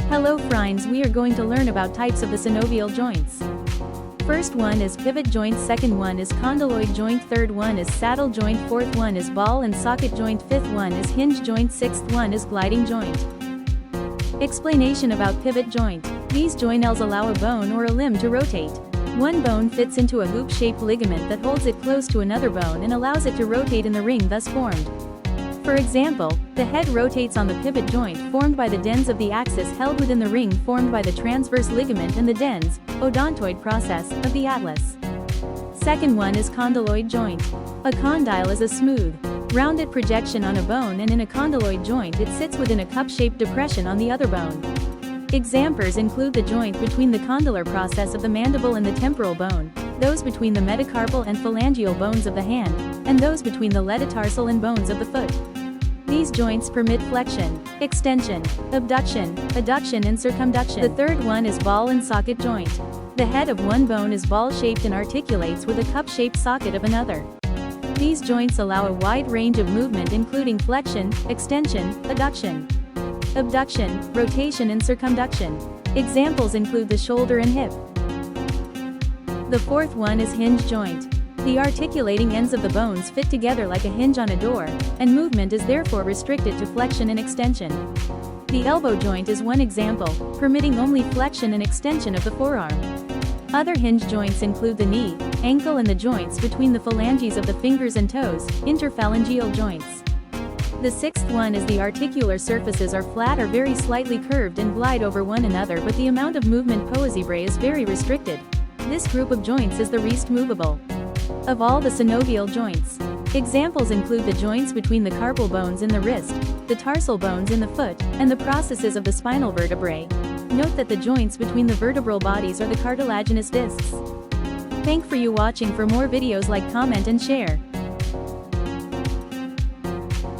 Hello friends, we are going to learn about types of the synovial joints. First one is pivot joint, second one is condyloid joint, third one is saddle joint, fourth one is ball and socket joint, fifth one is hinge joint, sixth one is gliding joint. Explanation about pivot joint. These joints allow a bone or a limb to rotate. One bone fits into a hoop-shaped ligament that holds it close to another bone and allows it to rotate in the ring thus formed. For example, the head rotates on the pivot joint formed by the dens of the axis held within the ring formed by the transverse ligament and the dens, odontoid process, of the atlas. Second one is condyloid joint. A condyle is a smooth, rounded projection on a bone, and in a condyloid joint it sits within a cup-shaped depression on the other bone. Examples include the joint between the condylar process of the mandible and the temporal bone, those between the metacarpal and phalangeal bones of the hand, and those between the letatarsal and bones of the foot. These joints permit flexion, extension, abduction, adduction and circumduction. The third one is ball and socket joint. The head of one bone is ball-shaped and articulates with a cup-shaped socket of another. These joints allow a wide range of movement including flexion, extension, adduction, abduction, rotation and circumduction. Examples include the shoulder and hip. The fourth one is hinge joint. The articulating ends of the bones fit together like a hinge on a door, and movement is therefore restricted to flexion and extension. The elbow joint is one example, permitting only flexion and extension of the forearm. Other hinge joints include the knee, ankle and the joints between the phalanges of the fingers and toes, interphalangeal joints. The sixth one is the articular surfaces are flat or very slightly curved and glide over one another, but the amount of movement is very restricted. This group of joints is the least movable of all the synovial joints. Examples include the joints between the carpal bones in the wrist, the tarsal bones in the foot, and the processes of the spinal vertebrae. Note that the joints between the vertebral bodies are the cartilaginous discs. Thank for you watching. For more videos, like, comment and share.